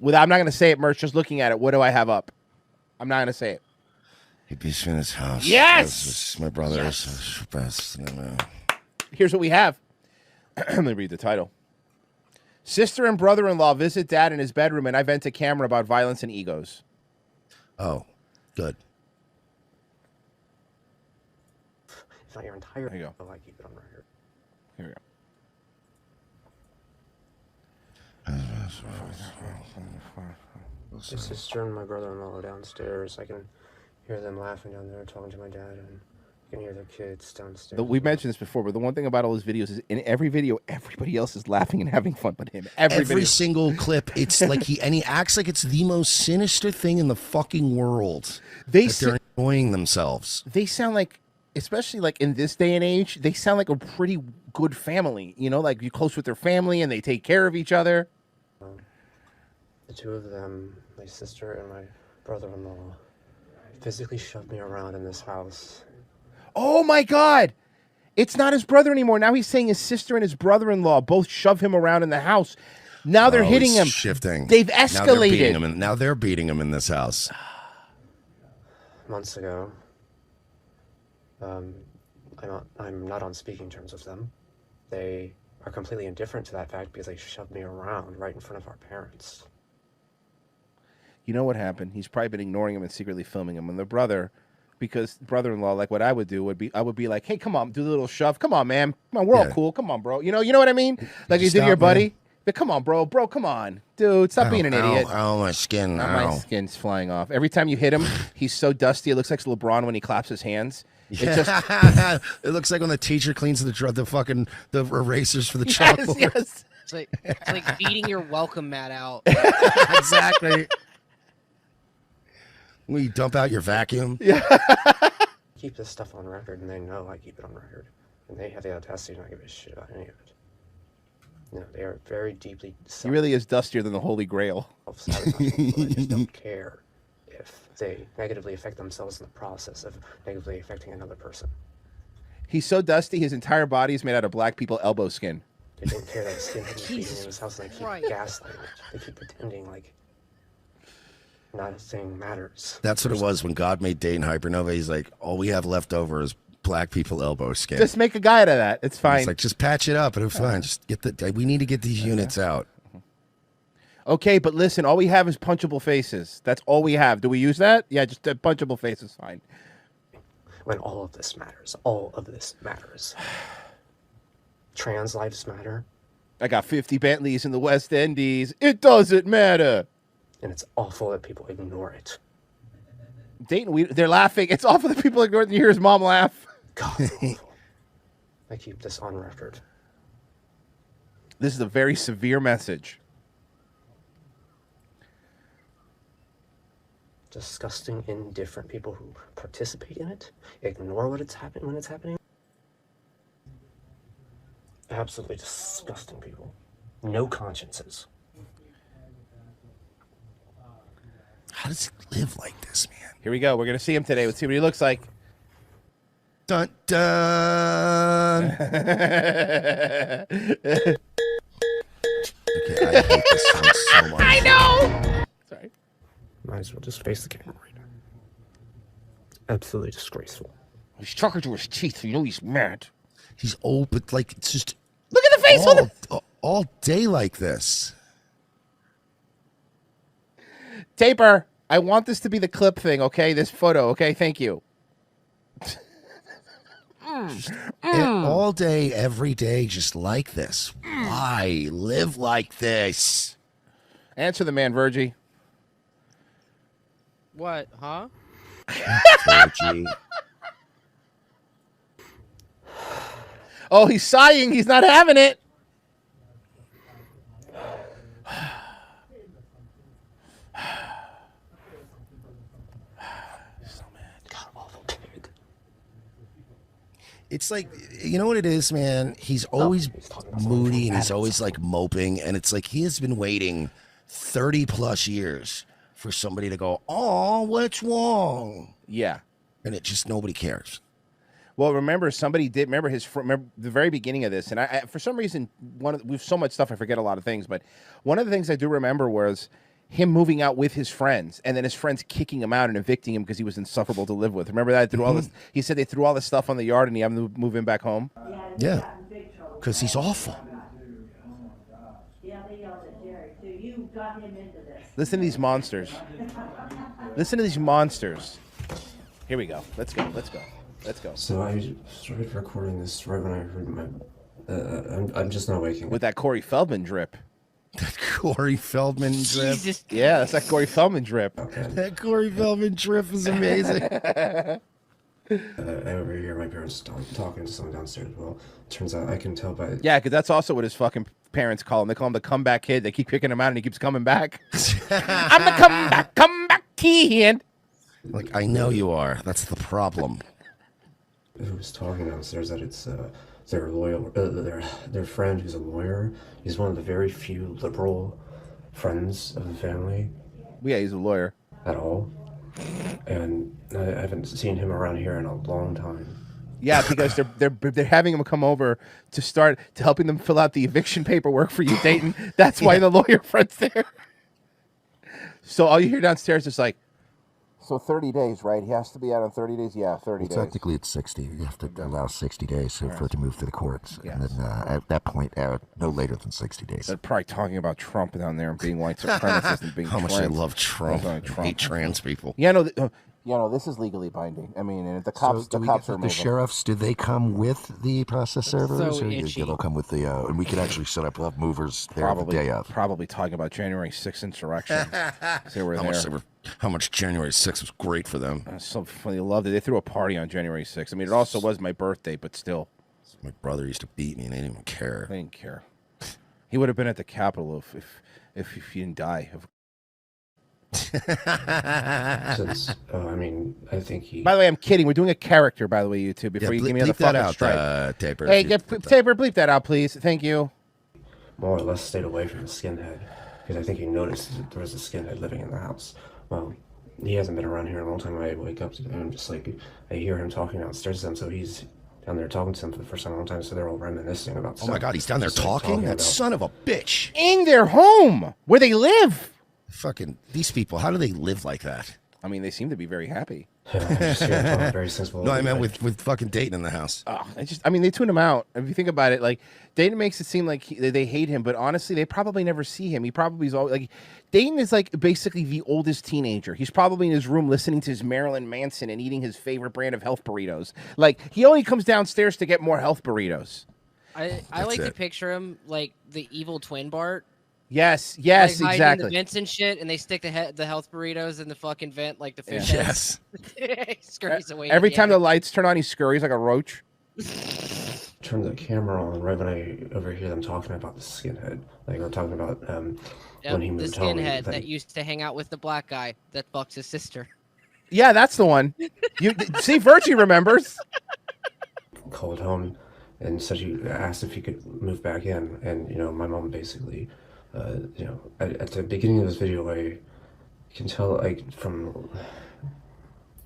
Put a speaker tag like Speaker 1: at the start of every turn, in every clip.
Speaker 1: I'm not going to say it, Merch. Just looking at it. What do I have up? I'm not going to say it.
Speaker 2: He beats me in his house.
Speaker 1: Yes!
Speaker 2: My brother is best.
Speaker 1: Here's what we have. Let me read the title. Sister and brother-in-law visit dad in his bedroom, and I vent to camera about violence and egos.
Speaker 2: Oh, good.
Speaker 3: It's not your entire...
Speaker 1: There you go.
Speaker 3: I keep it on record.
Speaker 1: Here we go.
Speaker 3: My sister and my brother-in-law are downstairs. I can hear them laughing down there, talking to my dad, and I can hear their kids downstairs.
Speaker 1: We mentioned this before, but the one thing about all his videos is in every video, everybody else is laughing and having fun but him.
Speaker 2: Every single clip, it's like he acts like it's the most sinister thing in the fucking world. They're enjoying themselves.
Speaker 1: They sound like, especially like in this day and age, they sound like a pretty good family. You know, like you're close with their family and they take care of each other.
Speaker 3: The two of them, my sister and my brother-in-law, physically shoved me around in this house.
Speaker 1: Oh my God! It's not his brother anymore. Now he's saying his sister and his brother-in-law both shove him around in the house. Now they're hitting him.
Speaker 2: Shifting.
Speaker 1: They've escalated.
Speaker 2: Now they're beating him in this house.
Speaker 3: Months ago, I'm not on speaking terms with them. They are completely indifferent to that fact because they shoved me around right in front of our parents.
Speaker 1: You know what happened? He's probably been ignoring him and secretly filming him. And the brother, because brother-in-law, like what I would do would be, I would be like, hey, come on, do the little shove. Come on, man. Come on, we're all cool. Come on, bro. You know what I mean? Like you did to your buddy. But come on, bro. Bro, come on. Dude, stop being an idiot.
Speaker 2: Ow, my skin.
Speaker 1: My skin's flying off. Every time you hit him, he's so dusty. It looks like LeBron when he claps his hands.
Speaker 2: It looks like when the teacher cleans the erasers for the chalkboard.
Speaker 1: Yes.
Speaker 4: It's like beating your welcome mat out.
Speaker 2: Exactly. When you dump out your vacuum.
Speaker 1: Yeah.
Speaker 3: Keep this stuff on record, and they know I keep it on record. And they have the audacity to not give a shit about any of it. No, they are very deeply...
Speaker 1: He really is dustier than the Holy Grail.
Speaker 3: Self-sabotaging. They just don't care if they negatively affect themselves in the process of negatively affecting another person.
Speaker 1: He's so dusty, his entire body is made out of black people elbow skin.
Speaker 3: They don't care that his skin has been beating in his house, and they keep gaslighting it. They keep pretending like not a thing matters.
Speaker 2: That's what it was when God made Dayton Hypernova. He's like, all we have left over is black people elbow skin.
Speaker 1: Just make a guy out of that. It's fine.
Speaker 2: It's like, just patch it up and it's fine. Just get we need to get these units out.
Speaker 1: Okay, but listen, all we have is punchable faces. That's all we have. Do we use that? Yeah, just punchable faces, fine.
Speaker 3: When all of this matters. All of this matters. Trans lives matter.
Speaker 1: I got 50 Bentleys in the West Indies. It doesn't matter.
Speaker 3: And it's awful that people ignore it.
Speaker 1: Dayton, they're laughing. It's awful that people ignore it. You hear his mom laugh.
Speaker 3: God, it's awful. I keep this on record.
Speaker 1: This is a very severe message.
Speaker 3: Disgusting, indifferent people who participate in it, ignore what it's happening when it's happening. Absolutely disgusting people. No consciences.
Speaker 2: How does he live like this, man?
Speaker 1: Here we go. We're going to see him today. Let's see what he looks like.
Speaker 2: Dun, dun.
Speaker 3: Okay,
Speaker 2: I hate this song so much.
Speaker 1: I know! Sorry.
Speaker 3: Might as well just face the camera right now. Absolutely disgraceful.
Speaker 1: He's talking to his teeth, so you know he's mad.
Speaker 2: He's old, but like, it's just...
Speaker 1: Look at the face
Speaker 2: all day like this.
Speaker 1: Taper, I want this to be the clip thing, okay? This photo, okay? Thank you.
Speaker 2: All day, every day, just like this. Why live like this?
Speaker 1: Answer the man, Virgie.
Speaker 4: What, huh?
Speaker 2: Virgie.
Speaker 1: Oh, he's sighing. He's not having it.
Speaker 2: It's like, you know what it is, man? He's always moody and he's always like moping. And it's like he has been waiting 30 plus years for somebody to go, oh, what's wrong?
Speaker 1: Yeah.
Speaker 2: And it just, nobody cares.
Speaker 1: Well, remember, somebody did remember the very beginning of this, and I for some reason we've so much stuff I forget a lot of things. But one of the things I do remember was him moving out with his friends, and then his friends kicking him out and evicting him because he was insufferable to live with. Remember that? All this. He said they threw all this stuff on the yard, and he had to move him back home.
Speaker 2: Yeah, because he's awful.
Speaker 1: Listen to these monsters. Listen to these monsters. Here we go. Let's go. Let's go. Let's go.
Speaker 3: So I started recording this right when I heard my. I'm just not waking
Speaker 1: with that Corey Feldman drip.
Speaker 2: That Corey Feldman drip.
Speaker 4: Jesus.
Speaker 1: Yeah, that's that Corey Feldman drip.
Speaker 3: Okay.
Speaker 2: That Corey Feldman drip is amazing.
Speaker 3: I overhear my parents talking to someone downstairs. Well, turns out I can tell by.
Speaker 1: Yeah, because that's also what his fucking parents call him. They call him the comeback kid. They keep kicking him out, and he keeps coming back. I'm the comeback kid.
Speaker 2: Like, I know you are. That's the problem.
Speaker 3: Who was talking downstairs that it's their loyal their friend who's a lawyer. He's one of the very few liberal friends of the family.
Speaker 1: Yeah, he's a lawyer.
Speaker 3: At all. And I haven't seen him around here in a long time.
Speaker 1: Yeah, because they're having him come over to helping them fill out the eviction paperwork for you, Dayton. That's why the lawyer friend's there. So all you hear downstairs is like, so 30 days, right? He has to be out in 30 days? Yeah, 30 days.
Speaker 5: Technically, it's 60. You have to allow 60 days for it to move through the courts.
Speaker 1: Yes.
Speaker 5: And then at that point, no later than 60 days.
Speaker 1: They're probably talking about Trump down there and being white supremacist and being
Speaker 2: How much
Speaker 1: trans.
Speaker 2: I love Trump. I hate trans people.
Speaker 1: Yeah, no, this is legally binding. I mean, and the cops,
Speaker 5: So
Speaker 1: the cops are
Speaker 5: the sheriffs. Do they come with the process servers, or
Speaker 4: itchy.
Speaker 5: they'll come with the? And we could actually set up. We'll have movers there the day of.
Speaker 1: Probably talking about January 6th insurrection. They were there.
Speaker 2: How much January 6th was great for them.
Speaker 1: So funny. They loved it. They threw a party on January 6th. I mean, it also was my birthday, but still.
Speaker 2: My brother used to beat me, and they didn't even care.
Speaker 1: They didn't care. He would have been at the Capitol if he didn't die.
Speaker 3: Since, I mean, I think he.
Speaker 1: By the way, I'm kidding. We're doing a character, by the way, YouTube. Before you give me the fucking strike.
Speaker 2: Taper.
Speaker 1: Hey, Taper, bleep that out, please. Thank you.
Speaker 3: More or less stayed away from the skinhead because I think he noticed that there was a skinhead living in the house. Well, he hasn't been around here in a long time. I wake up and I'm just like, I hear him talking downstairs to them, so he's down there talking to them for the first time in a long time, so they're all reminiscing about stuff.
Speaker 2: Oh my God, he's down there
Speaker 3: Just, like,
Speaker 2: talking? That
Speaker 3: about-
Speaker 2: son of a bitch.
Speaker 1: In their home, where they live.
Speaker 2: Fucking, these people, how do they live like that?
Speaker 1: I mean, they seem to be very happy.
Speaker 3: I just hear him talking very sensible.
Speaker 2: No, I meant
Speaker 3: like,
Speaker 2: with fucking Dayton in the house.
Speaker 1: I mean, they tune him out. If you think about it, like, Dayton makes it seem like they hate him, but honestly, they probably never see him. He probably is always like, Dayton is like basically the oldest teenager. He's probably in his room listening to his Marilyn Manson and eating his favorite brand of health burritos. Like, he only comes downstairs to get more health burritos.
Speaker 4: I like to picture him like the evil twin Bart.
Speaker 1: Yes,
Speaker 4: Like hiding in
Speaker 1: exactly.
Speaker 4: the vents and shit, and they stick the health burritos in the fucking vent like the fish.
Speaker 2: Yes.
Speaker 4: He scurries away.
Speaker 1: Every time the lights turn on, he scurries like a roach.
Speaker 3: turn the camera on right when I overhear them talking about the skinhead. Like, we're talking about when he
Speaker 4: the
Speaker 3: moved home.
Speaker 4: skinhead that used to hang out with the black guy that fucks his sister.
Speaker 1: Yeah, that's the one. You see, Virgie remembers.
Speaker 3: Called home and said he asked if he could move back in, and my mom basically, at the beginning of this video, I can tell like from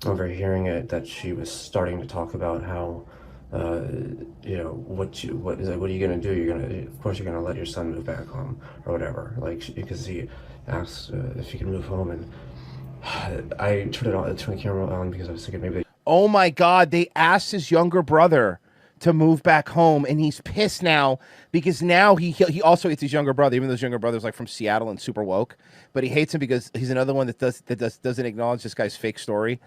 Speaker 3: overhearing it that she was starting to talk about how, what are you gonna do? Of course you're gonna let your son move back home or whatever. Like because he asked if he could move home, and I turned the camera on because I was thinking maybe.
Speaker 1: Oh my God, they asked his younger brother to move back home, and he's pissed now because now he also hates his younger brother, even though his younger brother's like from Seattle and super woke, but he hates him because he's another one that doesn't acknowledge this guy's fake story.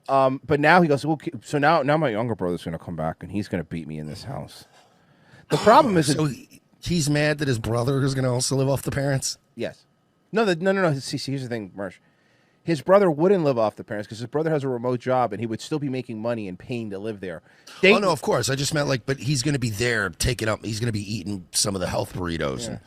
Speaker 1: But now he goes, okay, so now my younger brother's gonna come back and he's gonna beat me in this house. The problem is,
Speaker 2: So he's mad that his brother is going to also live off the parents?
Speaker 1: yes, no. See, here's the thing, Mersh. His brother wouldn't live off the parents because his brother has a remote job and he would still be making money and paying to live there.
Speaker 2: Oh, no, of course. I just meant but he's going to be there taking up. He's going to be eating some of the health burritos. And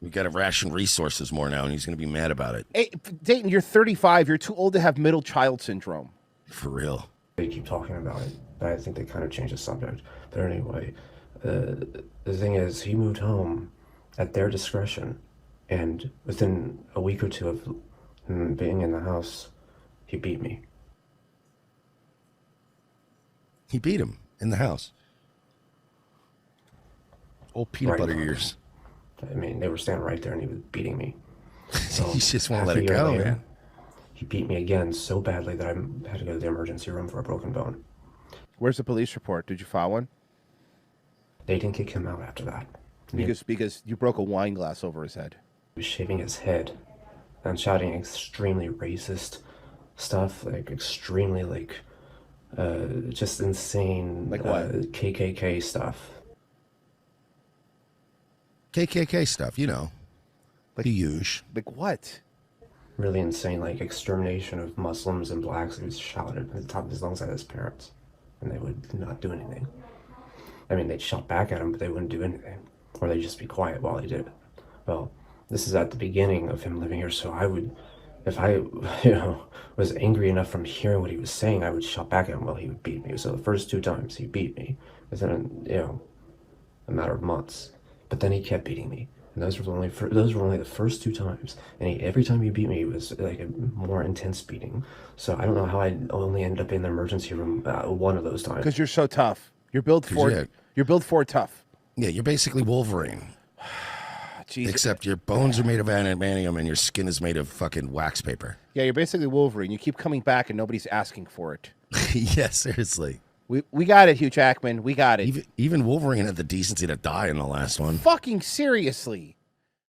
Speaker 2: we've got to ration resources more now, and he's going to be mad about it.
Speaker 1: Hey, Dayton, you're 35. You're too old to have middle child syndrome.
Speaker 2: For real.
Speaker 3: They keep talking about it, but I think they kind of changed the subject. But anyway, the thing is, he moved home at their discretion, and within a week or two of being in the house, he beat me.
Speaker 2: He beat him in the house. Old peanut butter ears.
Speaker 3: I mean, they were standing right there, and he was beating me. So
Speaker 2: You just won't
Speaker 3: half
Speaker 2: let
Speaker 3: a
Speaker 2: it
Speaker 3: year
Speaker 2: go,
Speaker 3: later,
Speaker 2: man.
Speaker 3: He beat me again so badly that I had to go to the emergency room for a broken bone.
Speaker 1: Where's the police report? Did you file one?
Speaker 3: They didn't kick him out after that.
Speaker 1: Because you broke a wine glass over his head.
Speaker 3: He was shaving his head and shouting extremely racist stuff, like extremely like just insane
Speaker 1: Like what?
Speaker 3: KKK stuff.
Speaker 2: KKK stuff, you know.
Speaker 1: Like
Speaker 2: the huge.
Speaker 1: Like what?
Speaker 3: Really insane, like extermination of Muslims and blacks. He was shouted at the top of his lungs at his parents, and they would not do anything. I mean, they'd shout back at him, but they wouldn't do anything, or they'd just be quiet while he did it. Well, this is at the beginning of him living here, so I would, if I, was angry enough from hearing what he was saying, I would shout back at him while he would beat me. So the first 2 times he beat me within, a matter of months, but then he kept beating me. And those were only the first 2 times, and every time he beat me, it was like a more intense beating. So I don't know how I only ended up in the emergency room one of those times.
Speaker 1: Because you're so tough. You're built for. You're built for tough.
Speaker 2: Yeah, you're basically Wolverine.
Speaker 1: Jesus.
Speaker 2: Except your bones are made of adamantium and your skin is made of fucking wax paper.
Speaker 1: Yeah, you're basically Wolverine. You keep coming back and nobody's asking for it.
Speaker 2: Yeah, seriously.
Speaker 1: We got it, Hugh Jackman. We got it.
Speaker 2: Even Wolverine had the decency to die in the last one.
Speaker 1: Fucking seriously.